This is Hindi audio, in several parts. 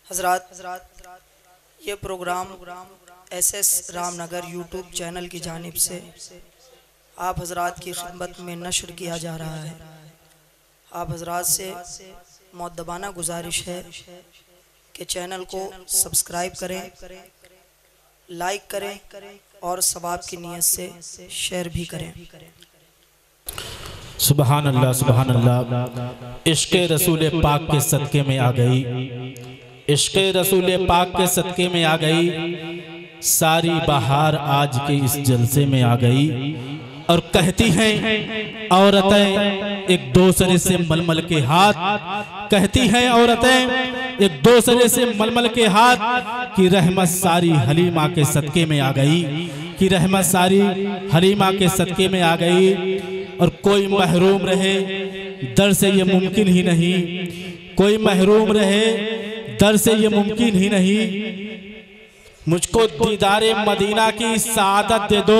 हज़रात ये program SS Ramnagar YouTube channel की जानिब से आप हज़रात की खिदमत में नशर किया जा रहा है। आप हज़रात से मुअद्दबाना गुजारिश है कि चैनल को सब्सक्राइब करें, लाइक करें और सवाब की नीयत से शेयर भी करें। सुबहान अल्लाह, सुबहान अल्लाह। इश्क़े रसूल पाक के सदक़े में आ गई, इश्क़े रसूल पाक के सदक़े में आ गई, सारी बहार आज के इस जलसे में आ गई। और कहती हैं औरतें एक दूसरे से मलमल के हाथ, कहती हैं औरतें एक दूसरे से मलमल के हाथ कि रहमत सारी हलीमा के सदक़े में आ गई, कि रहमत सारी हलीमा के सदक़े में आ गई। और कोई महरूम रहे दर से ये मुमकिन ही नहीं, कोई महरूम रहे दर से ये मुमकिन ही नहीं। मुझको दीदारे मदीना की सादत दे दो,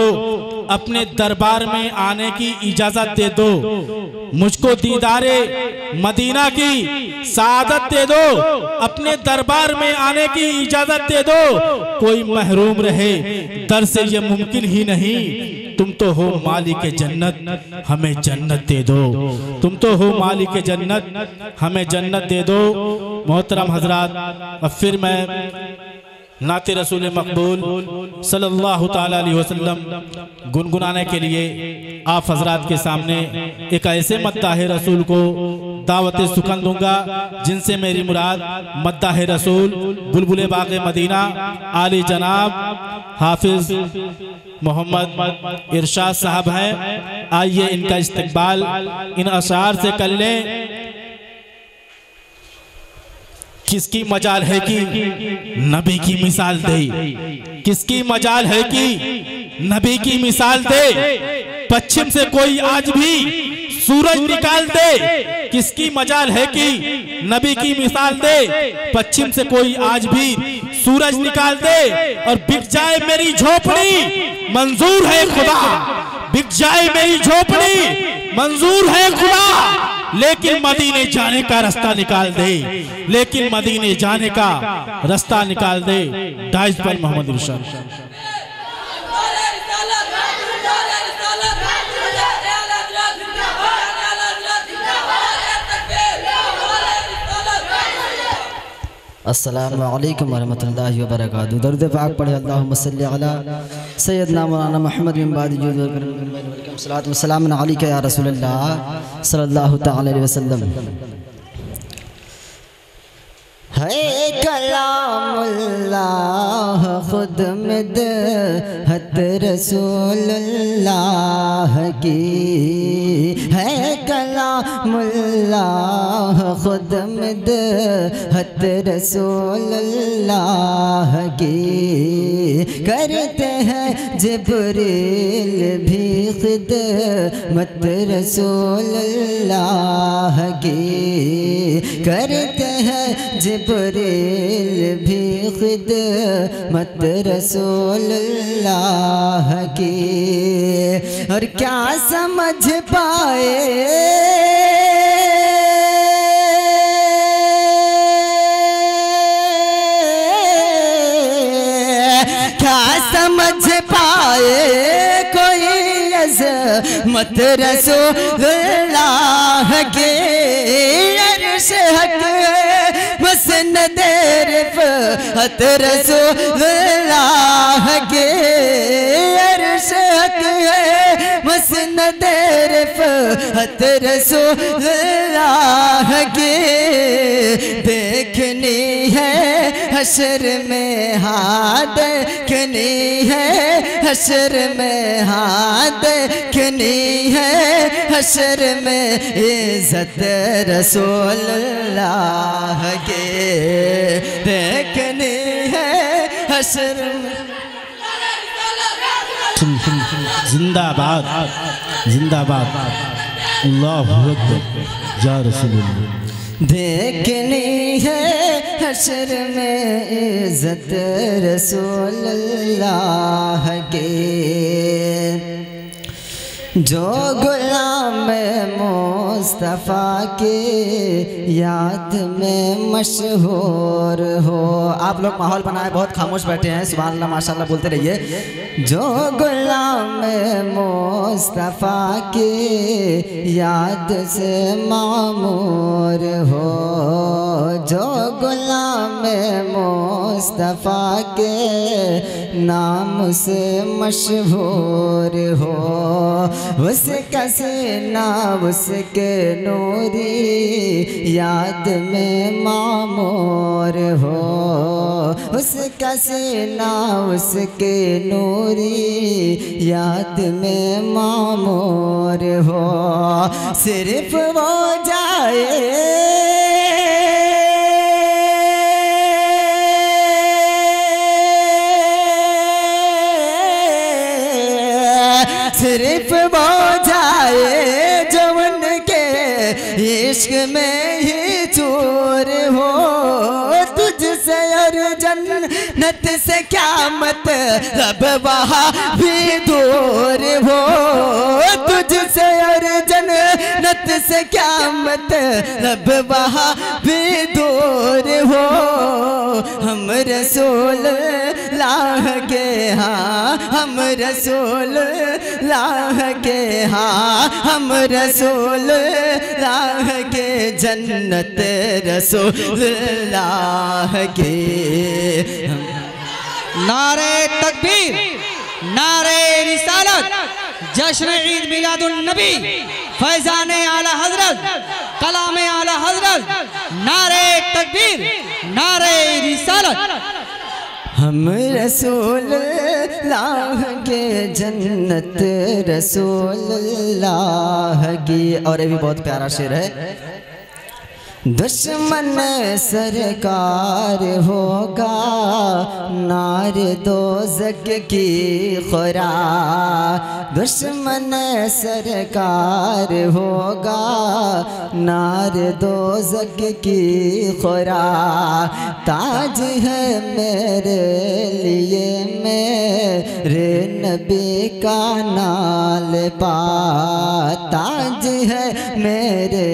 अपने दरबार में आने की इजाजत दे दो। मुझको दीदारे मदीना की सादत दे दो, अपने दरबार में आने की इजाजत दे दो। कोई महरूम रहे दर से ये मुमकिन ही नहीं। तुम तो हो मालिक जन्नत, हमें जन्नत दे दो। तुम तो हो मालिक जन्नत, हमें जन्नत दे दो। मोहतरम हजरात, अब फिर मैं नाते रसूल मकबूल सल्लल्लाहु ताला अलैहि वसल्लम गुनगुनाने के लिए आप हजरात के सामने एक ऐसे मद्दाह रसूल को दावत सुखन दूंगा जिनसे मेरी मुराद मद्दाह रसूल बुलबुल बाग़े मदीना आली जनाब हाफिज मोहम्मद इरशाद साहब हैं। आइए इनका इस्तकबाल इन अशार से कर लें। किसकी मजाल है कि नबी की मिसाल दे, किसकी मजाल है कि नबी की मिसाल दे। पश्चिम से कोई आज भी सूरज निकाल दे, किसकी मजाल है कि नबी की मिसाल दे। पश्चिम से कोई आज भी सूरज निकाल दे और बिक जाए मेरी झोपड़ी, मंजूर है खुदा। बिक जाए मेरी झोपड़ी, मंजूर है खुदा। लेकिन मदीने जाने का रास्ता निकाल दे, लेकिन मदीने जाने का रास्ता निकाल दे। दाइश पर मोहम्मद इरशाद। अस्सलामु अलैकुम वरहमतुल्लाहि वबरकातुहू। दरूद पाक पढ़े अल्लाहुम्मा सल्ली अला सय्यदना मौलाना मुहम्मद बिन बाद सलात व सलाम अलैका या रसूलल्लाह सल्लल्लाहु तआला अलैहि वसल्लम। है कलामुल्लाह खुद मदहत रसूलुल्लाह की, है कलामुल्लाह खुद मदहत रसूलुल्लाह की। करते हैं जिब्रील भी खिदमत रसूलुल्लाह की, करते हैं जिब्रील भी खिदमत रसूलुल्लाह की। और क्या समझ पाए कोई अज़मत रसूलुल्लाह के। अर्श हक मसनद रिफ़अत रसूलुल्लाह के। अर्श हक मसनद रिफ़अत रसूलुल्लाह के। देखनी है हशर में हाथ, देखनी है हशर में हाथ, देखनी है हशर में इज़्ज़त रसूलुल्लाह के। देखनी है हशर में। जिंदाबाद, जिंदाबाद, अल्लाहु अकबर या रसूलुल्लाह। देखनी है हशर में इज़्ज़त रसूलुल्लाह के। जो गुलाम मुस्तफ़ा के याद में मशहूर हो। आप लोग माहौल बनाए, बहुत खामोश बैठे हैं, सुभान अल्लाह माशाअल्लाह बोलते रहिए। जो गुलाम मुस्तफ़ा के याद से मामूर हो, जो गुलाम मुस्तफ़ा के नाम से मशहूर हो, उसका सीना उसके नूरी याद में मामूर हो, उसका सीना उसके नूरी याद में मामूर हो। सिर्फ वो जाए सिर्फ वो जाए जो उनके इश्क में ही चूर हो, तुझसे और जन्नत से क्या मतलब वहाँ भी दूर हो, तुझसे और जन्नत से क्या मतलब वहाँ भी दूर हो। हम रसूल लाह के हाँ, हम रसूल लाह के हाँ, हम रसूल लाह के जन्नत रसूल लाह के। नारे तकबीर, नारे रिसालत, जश्न ईद मिलादुन नबी, फैजान आला हजरत, कलाम आला हजरत, नारे तकबीर, नारे रिसालत। हम रसूल लाह के जन्नत रसूल लाह की। और ये भी बहुत प्यारा शेर है। दुश्मन सरकार होगा नार दोज़ख की खुराक, दुश्मन सरकार होगा नार दोज़ख की खुराक। ताज है मेरे लिए मेरे नबी का नाल पा, ताज है मेरे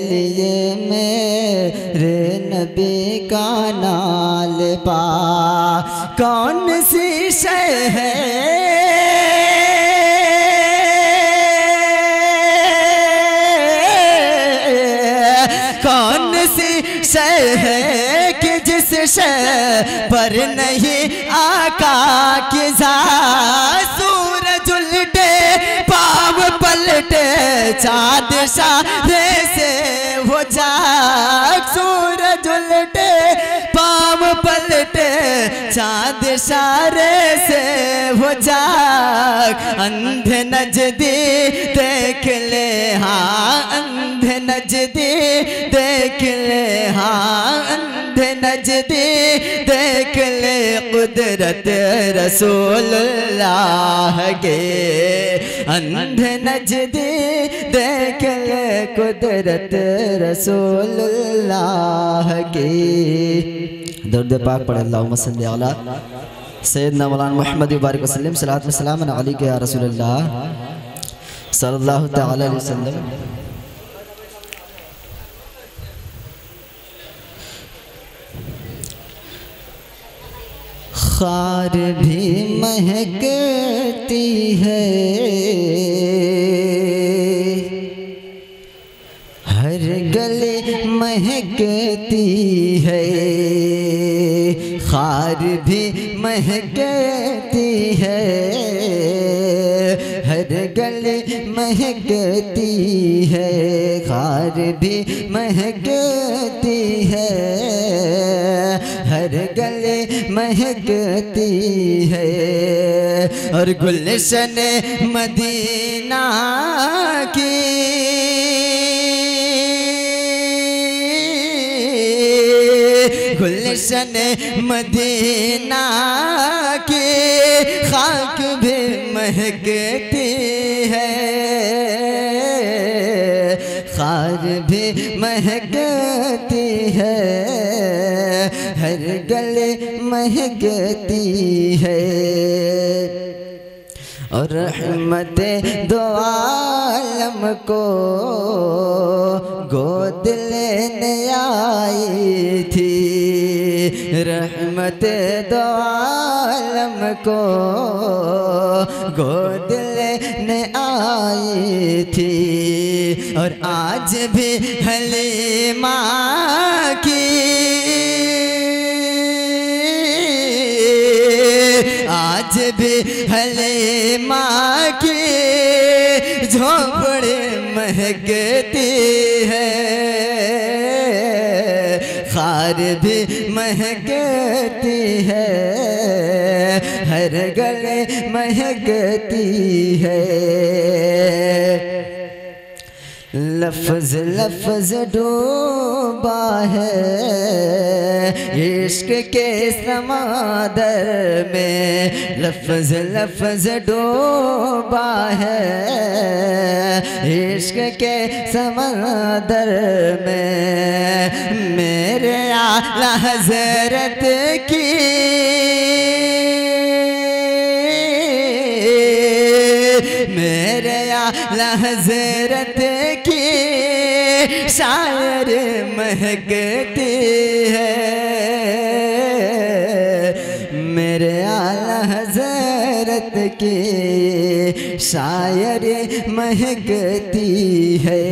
लिए मेरे नबी का नाल पा। कौन सी शय है कौन सी शय है कि जिस शय पर नहीं आका की ज़ात। सूरज उल्टे पाँव पलटे चाँद इशारे से हो जाग, सूरज उल्टे पाँव पलटे चाँद इशारे से हो जाग। अंधे नजदी देख ले हाँ, अंधे नजदी देख ले हाँ, अंधे नजदी देख ले कुदरत रसूलुल्लाह के। अंधे नजदी देख ले कुदरत रसूलुल्लाह के। दरूद पाक पढ़े अल्लाहुम्मा सल्ली अला सय्यदना मौलाना मुहम्मद बारिक वसल्लम सलात व सलाम अलैका या रसूलल्लाह सल्लल्लाहु तआला अलैहि वसल्लम। खार भी महकती है, हर गली महकती है, खार भी महकती है, हर गली महकती है, खार भी महकती है, हर गले महकती है। और गुलशन मदीना की गुलशन मदीना की खाक भी महकती है, खार भी महकती है, हर गले महकती है। और रहमत दो आलम को गोद लेने आई थी, रहमत दो आलम को गोद लेने आई थी। और आज भी हलीमा की, आज भी हलीमा की झोपड़ी महकती है, खार भी महकती है, हर गले महकती है। लफ्ज लफ्ज डूबा है इश्क के समंदर में, लफ्ज लफ्ज डूबा है इश्क के समंदर में। मेरे आला हज़रत की, मेरे आला हज़रत की शायर महकती है, मेरे आला हज़रत की शायर महकती है।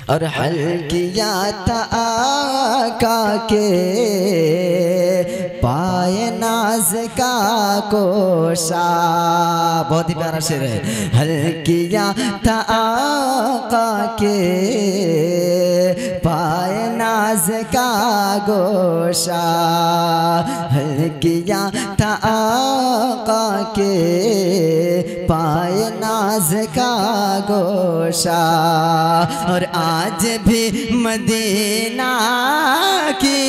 और हल किया था आका के पाए नाज का कोशा, बहुत ही प्यारा शेर है। हल किया था आका के पाए नाज का गोशा, हल किया था आका के पाए नाज का गोशा। और आज भी मदीना की,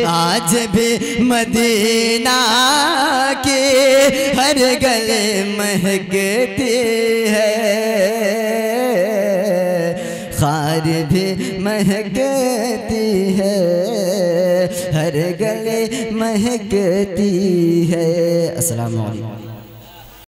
आज भी मदीना के हर गले महकती है, खार भी महकती है, हर गले महकती है। अस्सलाम वालेकुम।